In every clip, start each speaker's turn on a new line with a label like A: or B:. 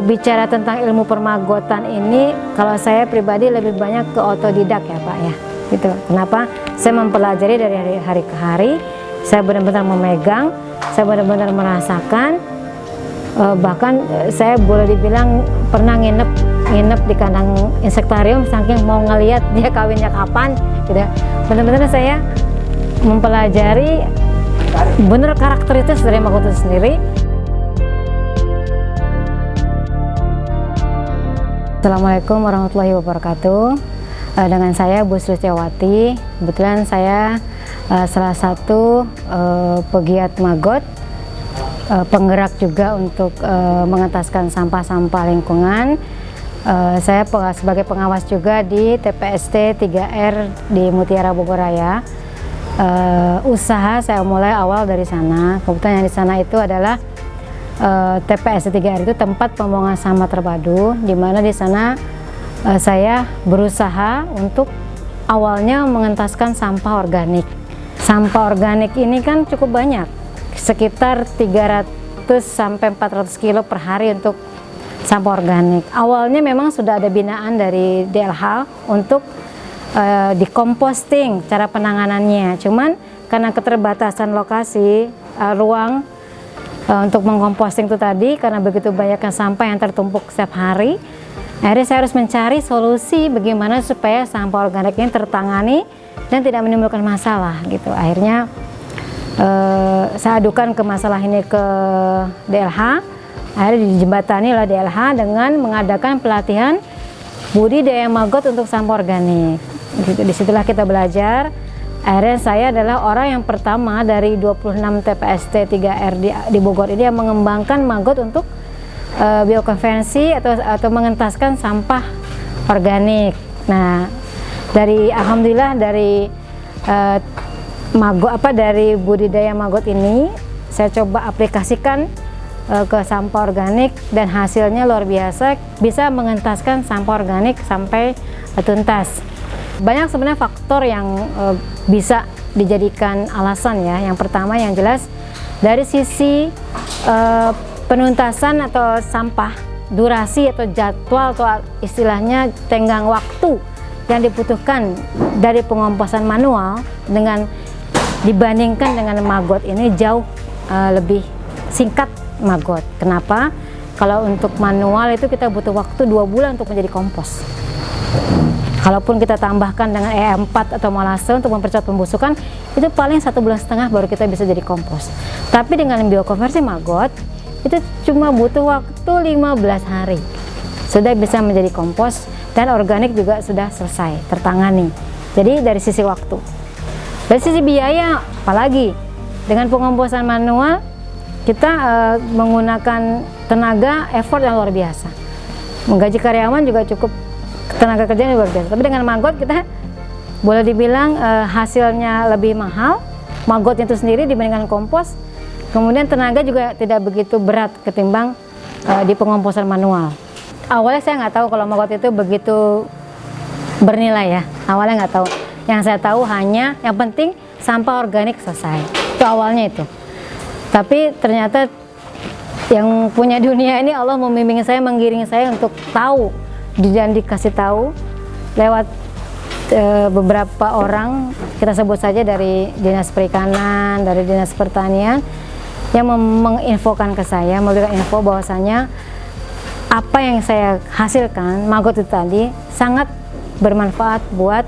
A: Bicara tentang ilmu permagotan ini, kalau saya pribadi lebih banyak ke otodidak ya Pak ya, gitu. Kenapa? Saya mempelajari dari hari ke hari, saya benar-benar memegang, saya benar-benar merasakan, bahkan saya boleh dibilang pernah nginep di kandang insektarium saking mau ngelihat dia kawinnya kapan, gitu. Benar-benar saya mempelajari benar karakteristikus dari maggot itu sendiri. Assalamualaikum warahmatullahi wabarakatuh. Dengan saya Bu Sulistiawati. Kebetulan saya salah satu pegiat maggot, penggerak juga untuk mengentaskan sampah-sampah lingkungan. Saya sebagai pengawas juga di TPST 3R di Mutiara Bogor Raya. Usaha saya mulai awal dari sana. Kebetulan yang di sana itu adalah TPST 3R itu tempat pembuangan sampah terpadu, di mana di sana saya berusaha untuk awalnya mengentaskan sampah organik. Sampah organik ini kan cukup banyak, sekitar 300 sampai 400 kilo per hari untuk sampah organik. Awalnya memang sudah ada binaan dari DLH untuk dikomposting cara penanganannya. Cuman karena keterbatasan lokasi, ruang untuk mengkomposting itu tadi, karena begitu banyaknya sampah yang tertumpuk setiap hari, akhirnya saya harus mencari solusi bagaimana supaya sampah organik ini tertangani dan tidak menimbulkan masalah gitu. Akhirnya saya adukan ke masalah ini ke DLH, akhirnya dijembatani oleh DLH dengan mengadakan pelatihan budidaya maggot untuk sampah organik. Gitu. Disitulah kita belajar. Akhirnya saya adalah orang yang pertama dari 26 TPST 3R di Bogor ini yang mengembangkan maggot untuk biokonversi atau mengentaskan sampah organik. Nah, alhamdulillah dari dari budidaya maggot ini saya coba aplikasikan ke sampah organik dan hasilnya luar biasa, bisa mengentaskan sampah organik sampai tuntas. Banyak sebenarnya faktor yang bisa dijadikan alasan ya. Yang pertama yang jelas dari sisi penuntasan atau sampah, durasi atau jadwal atau istilahnya tenggang waktu yang dibutuhkan dari pengomposan manual dibandingkan dengan maggot ini jauh lebih singkat maggot. Kenapa? Kalau untuk manual itu kita butuh waktu 2 bulan untuk menjadi kompos. Kalaupun kita tambahkan dengan E4 atau molase untuk mempercepat pembusukan, itu paling 1,5 bulan baru kita bisa jadi kompos. Tapi dengan biokonversi maggot, itu cuma butuh waktu 15 hari. Sudah bisa menjadi kompos dan organik juga sudah selesai, tertangani. Jadi dari sisi waktu. Dari sisi biaya, apalagi dengan pengomposan manual, kita menggunakan tenaga, effort yang luar biasa. Menggaji karyawan juga cukup tenaga kerja luar biasa. Tapi dengan maggot kita boleh dibilang hasilnya lebih mahal, maggot itu sendiri dibandingkan kompos. Kemudian tenaga juga tidak begitu berat ketimbang di pengomposan manual. Awalnya saya nggak tahu kalau maggot itu begitu bernilai ya. Awalnya nggak tahu. Yang saya tahu hanya yang penting sampah organik selesai. Itu awalnya itu. Tapi ternyata yang punya dunia ini Allah membimbing saya, menggiring saya untuk tahu dan dikasih tahu lewat beberapa orang, kita sebut saja dari Dinas Perikanan, dari Dinas Pertanian, yang menginfokan ke saya, memberikan info bahwasanya apa yang saya hasilkan, maggot itu tadi, sangat bermanfaat buat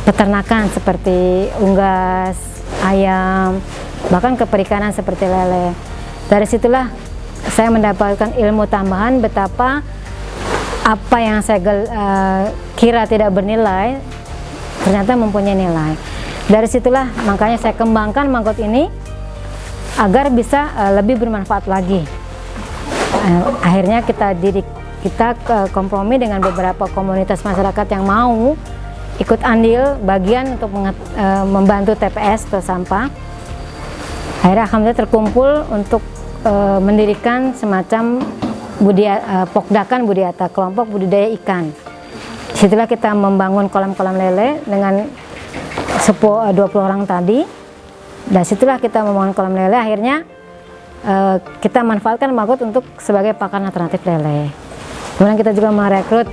A: peternakan seperti unggas, ayam, bahkan ke perikanan seperti lele. Dari situlah saya mendapatkan ilmu tambahan betapa apa yang saya kira tidak bernilai ternyata mempunyai nilai. Dari situlah makanya saya kembangkan maggot ini agar bisa lebih bermanfaat lagi. Akhirnya kita kompromi dengan beberapa komunitas masyarakat yang mau ikut andil bagian untuk membantu TPS atau sampah. Akhirnya alhamdulillah terkumpul untuk mendirikan semacam Pokdakan Budiata, kelompok budidaya ikan. Disitulah kita membangun kolam-kolam lele dengan 20 orang tadi. Dan situlah kita membangun kolam lele. Akhirnya kita manfaatkan maggot untuk sebagai pakan alternatif lele. Kemudian kita juga merekrut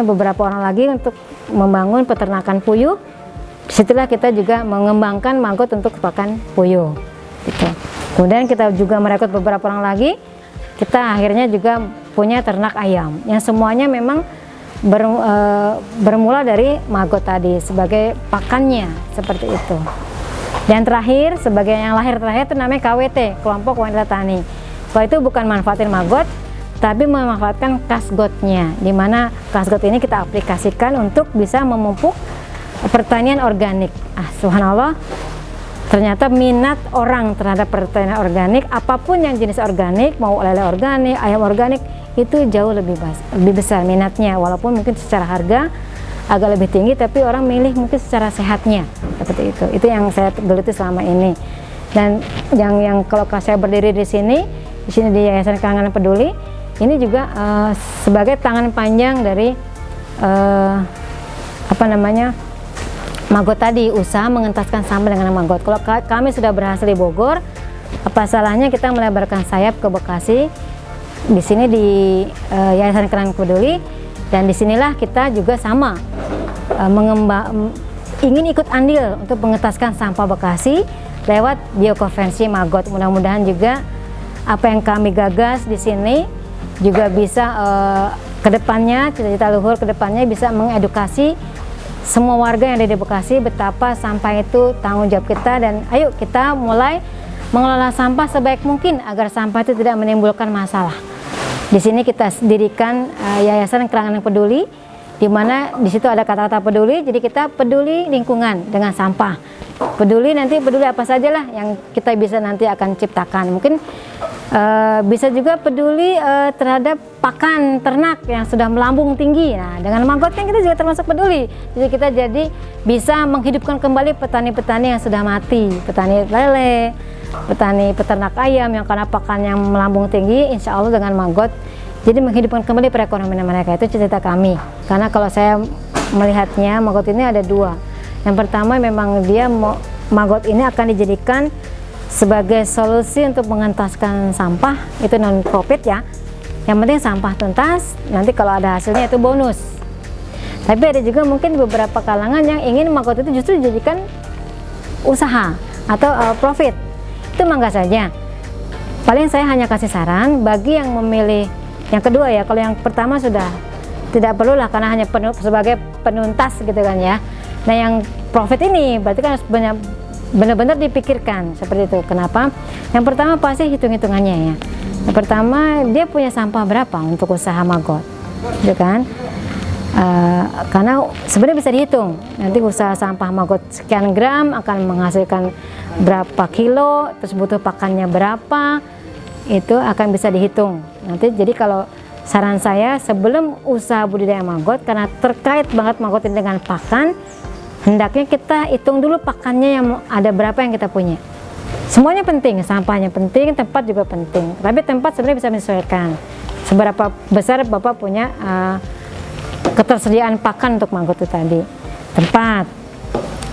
A: beberapa orang lagi untuk membangun peternakan puyuh. Disitulah kita juga mengembangkan maggot untuk pakan puyuh gitu. Kemudian kita juga merekrut beberapa orang lagi, kita akhirnya juga punya ternak ayam yang semuanya memang bermula dari maggot tadi sebagai pakannya, seperti itu. Dan terakhir, sebagai yang lahir terakhir itu namanya KWT, kelompok wanita tani. Kalau itu bukan manfaatin maggot, tapi memanfaatkan kasgotnya, di mana kasgot ini kita aplikasikan untuk bisa memupuk pertanian organik. Subhanallah, ternyata minat orang terhadap pertanian organik, apapun yang jenis organik, mau lele organik, ayam organik, itu jauh lebih besar minatnya, walaupun mungkin secara harga agak lebih tinggi, tapi orang milih mungkin secara sehatnya, seperti itu. Itu yang saya geluti selama ini. Dan yang kalau saya berdiri di sini di Yayasan Karangan Peduli, ini juga sebagai tangan panjang dari maggot tadi, usaha mengentaskan sampah dengan maggot. Kalau kami sudah berhasil di Bogor, apa salahnya kita melebarkan sayap ke Bekasi, di sini di Yayasan Karangan Peduli, dan disinilah kita juga sama ingin ikut andil untuk mengentaskan sampah Bekasi lewat biokonvensi maggot. Mudah-mudahan juga apa yang kami gagas di sini juga bisa kedepannya, cita-cita luhur kedepannya bisa mengedukasi semua warga yang ada di Bekasi betapa sampah itu tanggung jawab kita, dan ayo kita mulai mengelola sampah sebaik mungkin agar sampah itu tidak menimbulkan masalah. Di sini kita dirikan Yayasan Karangan Peduli, di mana di situ ada kata-kata peduli. Jadi kita peduli lingkungan dengan sampah. Peduli apa sajalah yang kita bisa nanti akan ciptakan. Mungkin bisa juga peduli terhadap pakan ternak yang sudah melambung tinggi. Nah, dengan maggot kan kita juga termasuk peduli. Jadi kita bisa menghidupkan kembali petani-petani yang sudah mati, petani lele, peternak ayam yang karena pakannya melambung tinggi. Insya Allah dengan maggot jadi menghidupkan kembali perekonomian mereka. Itu cita-cita kami. Karena kalau saya melihatnya, maggot ini ada dua. Yang pertama, memang maggot ini akan dijadikan sebagai solusi untuk mengentaskan sampah, itu non profit ya. Yang penting sampah tuntas, nanti kalau ada hasilnya itu bonus. Tapi ada juga mungkin beberapa kalangan yang ingin maggot itu justru dijadikan usaha atau profit. Itu mangga saja. Paling saya hanya kasih saran bagi yang memilih yang kedua ya. Kalau yang pertama sudah tidak perlulah karena hanya sebagai penuntas gitu kan ya. Nah, yang profit ini berarti kan harus benar-benar dipikirkan seperti itu. Kenapa? Yang pertama pasti hitung-hitungannya ya. Yang pertama, dia punya sampah berapa untuk usaha maggot, gitu kan? Karena sebenarnya bisa dihitung. Nanti usaha sampah maggot sekian gram akan menghasilkan berapa kilo, terus butuh pakannya berapa, itu akan bisa dihitung. Nanti jadi kalau saran saya sebelum usaha budidaya maggot, karena terkait banget maggot ini dengan pakan, hendaknya kita hitung dulu pakannya yang ada berapa yang kita punya. Semuanya penting, sampahnya penting, tempat juga penting. Tapi tempat sebenarnya bisa menyesuaikan. Seberapa besar Bapak punya ketersediaan pakan untuk maggot itu tadi. Tempat.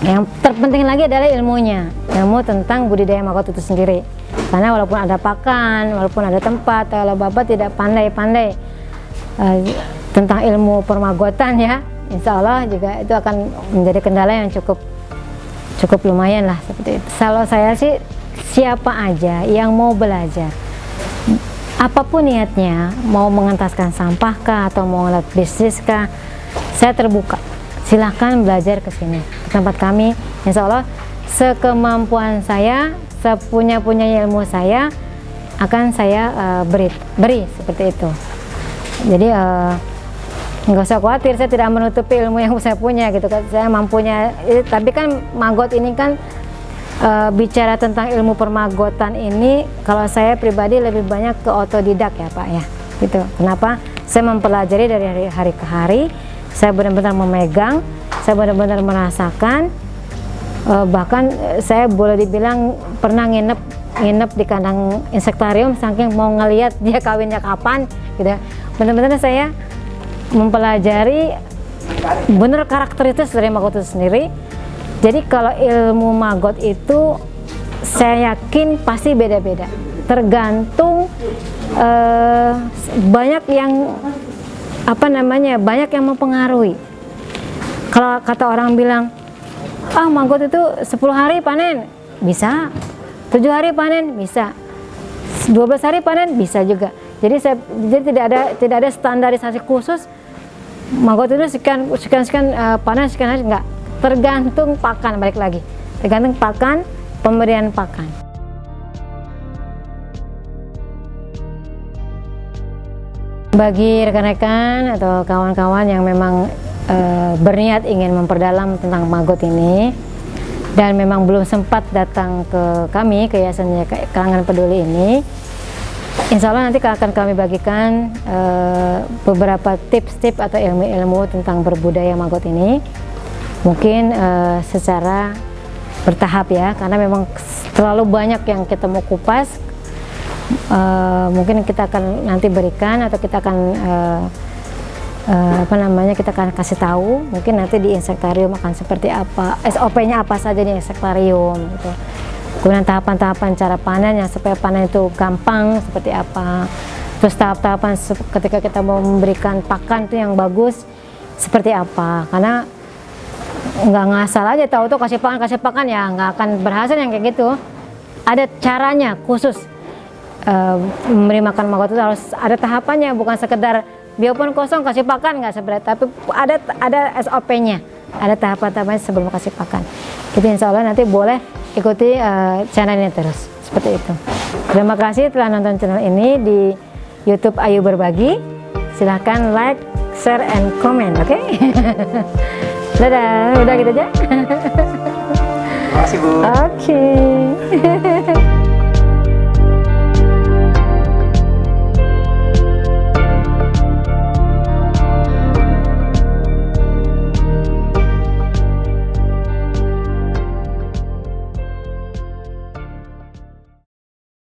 A: Yang terpenting lagi adalah ilmunya. Ilmu tentang budidaya maggot itu sendiri. Karena walaupun ada pakan, walaupun ada tempat, kalau Bapak tidak pandai-pandai tentang ilmu permagotan ya, insya Allah juga itu akan menjadi kendala yang cukup lumayan lah seperti itu. Kalau saya sih siapa aja yang mau belajar, apapun niatnya, mau mengentaskan sampah kah atau mau lihat bisnis kah, saya terbuka. Silahkan belajar ke sini, ke tempat kami. Insya Allah sekemampuan saya, sepunya ilmu saya akan saya beri seperti itu. Jadi nggak usah khawatir, saya tidak menutupi ilmu yang saya punya gitu kan. Saya mampunya, tapi kan maggot ini kan bicara tentang ilmu permagotan ini, kalau saya pribadi lebih banyak ke otodidak ya Pak ya, gitu. Kenapa? Saya mempelajari dari hari ke hari, saya benar-benar memegang, saya benar-benar merasakan, bahkan saya boleh dibilang pernah nginep di kandang insektarium saking mau ngelihat dia kawinnya kapan gitu. Benar-benar saya mempelajari bener karakteritis dari maggot itu sendiri. Jadi kalau ilmu maggot itu saya yakin pasti beda-beda, tergantung banyak yang banyak yang mempengaruhi. Kalau kata orang bilang, maggot itu 10 hari panen, bisa. 7 hari panen, bisa. 12 hari panen, bisa juga. Jadi tidak ada standarisasi khusus. Maggot itu sekian panen, sekian hari, enggak. Tergantung pakan, balik lagi. Tergantung pakan, pemberian pakan. Bagi rekan-rekan atau kawan-kawan yang memang berniat ingin memperdalam tentang maggot ini dan memang belum sempat datang ke kami, ke Yayasan Kalangan Peduli ini, insya Allah nanti akan kami bagikan beberapa tips-tips atau ilmu-ilmu tentang berbudaya maggot ini, mungkin secara bertahap ya, karena memang terlalu banyak yang kita mau kupas. Mungkin kita akan nanti berikan atau kita akan kita akan kasih tahu mungkin nanti di insektarium akan seperti apa, SOP-nya apa saja di insektarium gitu. Kemudian tahapan-tahapan cara panen yang supaya panen itu gampang seperti apa, terus tahap-tahapan ketika kita mau memberikan pakan itu yang bagus seperti apa, karena nggak ngasal aja tahu-tahu kasih pakan ya nggak akan berhasil yang kayak gitu. Ada caranya khusus. Memberi makan maggot itu harus ada tahapannya, bukan sekedar biarpun kosong kasih pakan, nggak seperti, tapi ada SOP-nya, ada tahapan-tahapannya sebelum kasih pakan. Jadi insya Allah nanti boleh ikuti channel ini terus seperti itu. Terima kasih telah nonton channel ini di YouTube Ayu Berbagi. Silahkan like, share, and comment, oke? Dadah, udah gitu aja.
B: Terima kasih Bu.
A: Oke.